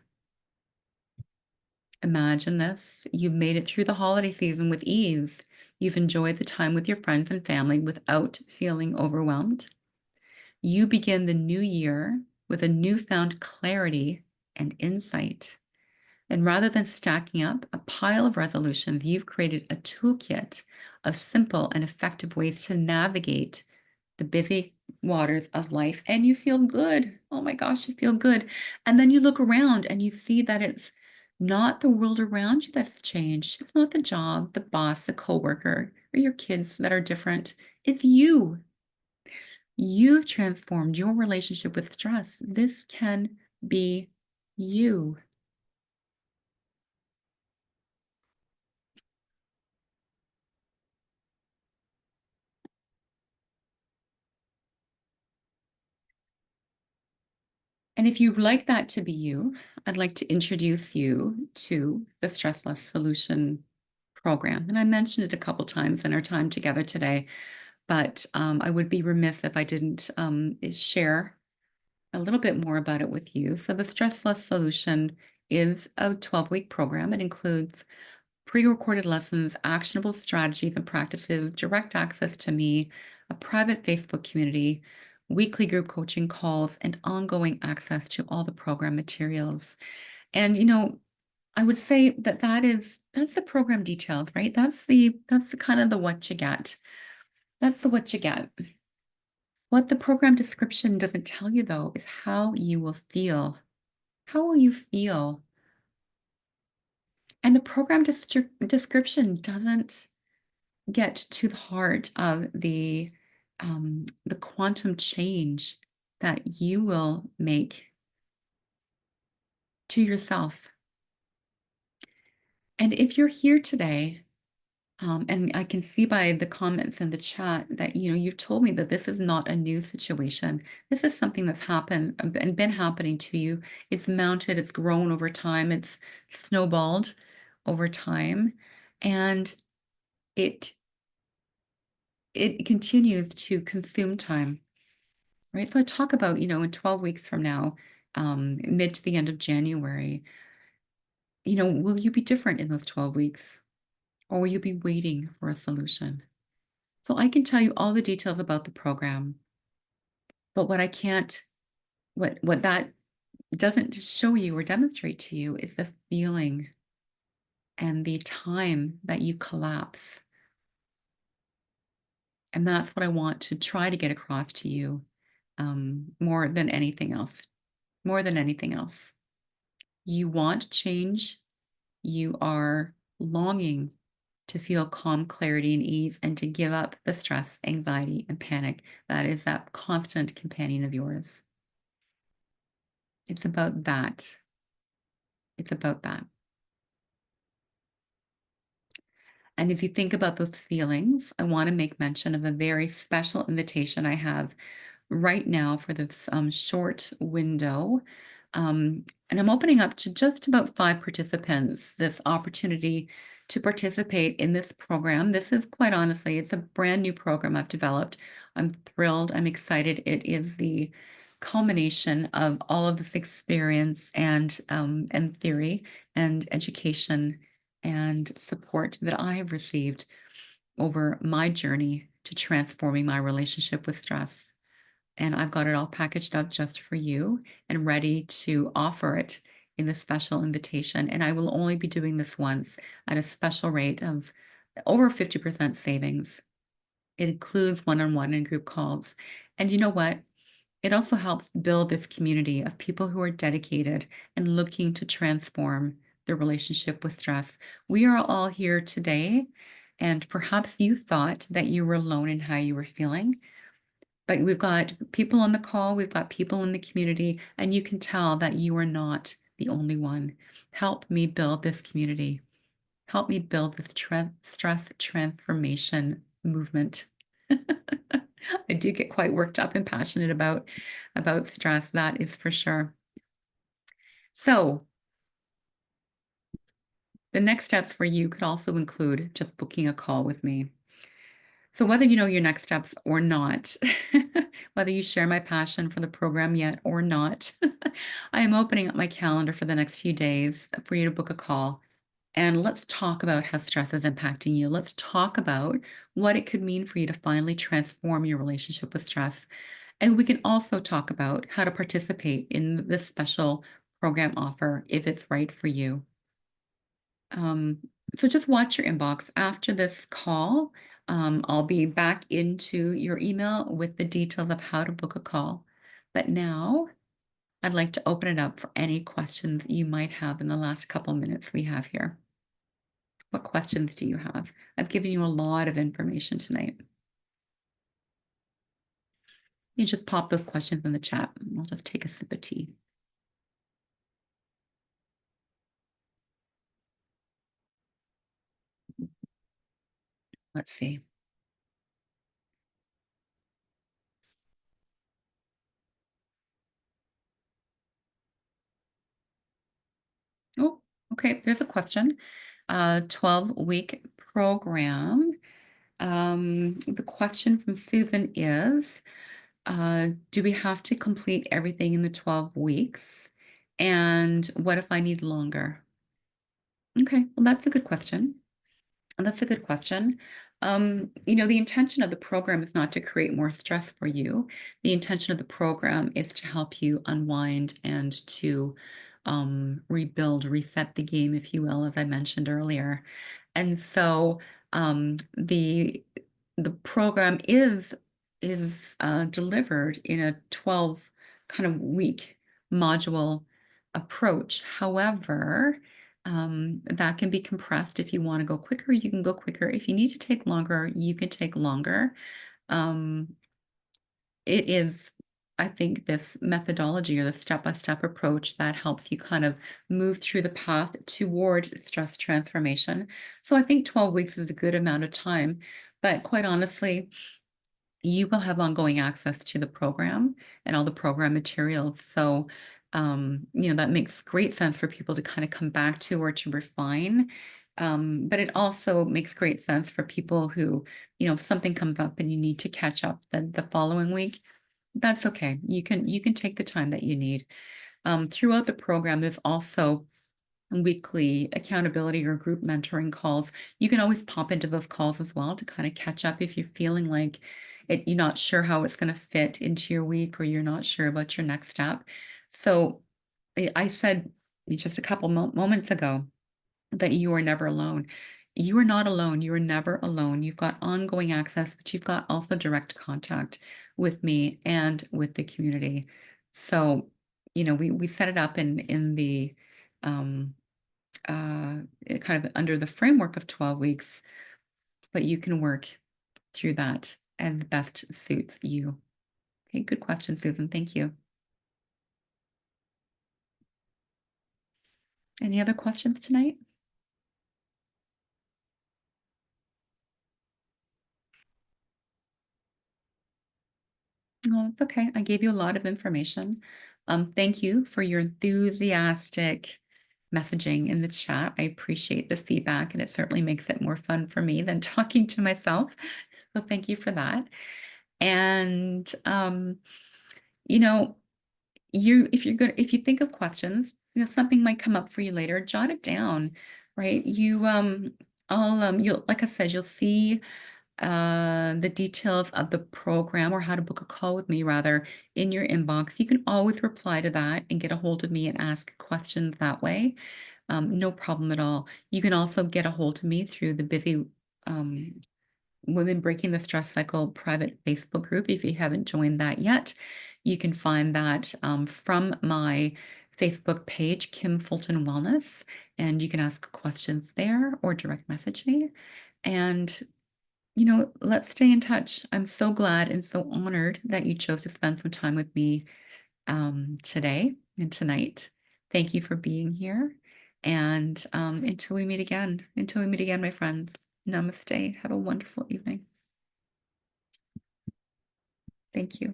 Imagine this. You've made it through the holiday season with ease. You've enjoyed the time with your friends and family without feeling overwhelmed. You begin the new year with a newfound clarity and insight. And rather than stacking up a pile of resolutions, you've created a toolkit of simple and effective ways to navigate the busy waters of life. And you feel good. Oh my gosh, you feel good. And then you look around and you see that it's not the world around you that's changed. It's not the job, the boss, the coworker, or your kids that are different. It's you. You've transformed your relationship with stress. This can be you. And if you'd like that to be you, I'd like to introduce you to the Stress Less Solution program. And I mentioned it a couple times in our time together today, but I would be remiss if I didn't share a little bit more about it with you. So the Stress Less Solution is a 12-week program. It includes pre-recorded lessons, actionable strategies and practices, direct access to me, a private Facebook community, weekly group coaching calls, and ongoing access to all the program materials. And I would say that that's the program details, right? That's the kind of the what you get. That's the what you get. What the program description doesn't tell you though is how you will feel. How will you feel? And the program description doesn't get to the heart of the quantum change that you will make to yourself. And if you're here today, and I can see by the comments in the chat that you've told me that this is not a new situation. This is something that's happened and been happening to you. It's mounted, it's grown over time, it's snowballed over time, and it it continues to consume time, right? So I talk about, in 12 weeks from now, mid to the end of January, will you be different in those 12 weeks? Or will you be waiting for a solution? So I can tell you all the details about the program, but what I can't, what that doesn't show you or demonstrate to you is the feeling and the time that you collapse. And that's what I want to try to get across to you, more than anything else. More than anything else. You want change. You are longing to feel calm, clarity, and ease, and to give up the stress, anxiety, and panic that is that constant companion of yours. It's about that. It's about that. And if you think about those feelings, I want to make mention of a very special invitation I have right now for this short window. And I'm opening up to just about 5 participants this opportunity to participate in this program. This is quite honestly, it's a brand new program I've developed. I'm thrilled. I'm excited. It is the culmination of all of this experience and theory and education and support that I have received over my journey to transforming my relationship with stress. And I've got it all packaged up just for you and ready to offer it in the special invitation. And I will only be doing this once at a special rate of over 50% savings. It includes one-on-one and group calls. And you know what? It also helps build this community of people who are dedicated and looking to transform their relationship with stress. We are all here today, and perhaps you thought that you were alone in how you were feeling. But we've got people on the call, we've got people in the community, and you can tell that you are not the only one. Help me build this community. Help me build this stress transformation movement. I do get quite worked up and passionate about stress, that is for sure. So the next steps for you could also include just booking a call with me. So whether you know your next steps or not, whether you share my passion for the program yet or not, I am opening up my calendar for the next few days for you to book a call. And let's talk about how stress is impacting you. Let's talk about what it could mean for you to finally transform your relationship with stress. And we can also talk about how to participate in this special program offer if it's right for you. Um, so just watch your inbox after this call. I'll be back into your email with the details of how to book a call. But now I'd like to open it up for any questions you might have in the last couple minutes we have here. What questions do you have? I've given you a lot of information tonight. You just pop those questions in the chat. I'll just take a sip of tea. Let's see. Oh, okay. There's a question. 12-week program. The question from Susan is, do we have to complete everything in the 12 weeks? And what if I need longer? Okay, well, that's a good question. That's a good question. The intention of the program is not to create more stress for you. The intention of the program is to help you unwind and to rebuild, reset the game, if you will, as I mentioned earlier. And so the program is delivered in a 12 kind of week module approach. However, that can be compressed. If you want to go quicker, you can go quicker. If you need to take longer, you can take longer. It is, I think, this methodology or the step-by-step approach that helps you kind of move through the path toward stress transformation. So I think 12 weeks is a good amount of time, but quite honestly, you will have ongoing access to the program and all the program materials. So, that makes great sense for people to kind of come back to or to refine. But it also makes great sense for people who, if something comes up and you need to catch up the following week, that's okay. You can take the time that you need. Throughout the program, there's also weekly accountability or group mentoring calls. You can always pop into those calls as well to kind of catch up if you're feeling like you're not sure how it's going to fit into your week or you're not sure about your next step. So I said just a couple moments ago that you are never alone. You are not alone. You are never alone. You've got ongoing access, but you've got also direct contact with me and with the community. So, we set it up in the um, kind of under the framework of 12 weeks, but you can work through that as best suits you. Okay, good question, Susan. Thank you. Any other questions tonight? Oh, it's okay. I gave you a lot of information. Thank you for your enthusiastic messaging in the chat. I appreciate the feedback, and it certainly makes it more fun for me than talking to myself. So thank you for that. And you know, if you think of questions, something might come up for you later, jot it down, right? You'll, like I said, you'll see the details of the program or how to book a call with me rather in your inbox. You can always reply to that and get a hold of me and ask questions that way. No problem at all. You can also get a hold of me through the busy um, Women Breaking the Stress Cycle private Facebook group. If you haven't joined that yet, you can find that from my Facebook page, Kim Fulton Wellness, and you can ask questions there or direct message me. And let's stay in touch. I'm so glad and so honored that you chose to spend some time with me today and tonight. Thank you for being here. And until we meet again, my friends, namaste. Have a wonderful evening. Thank you.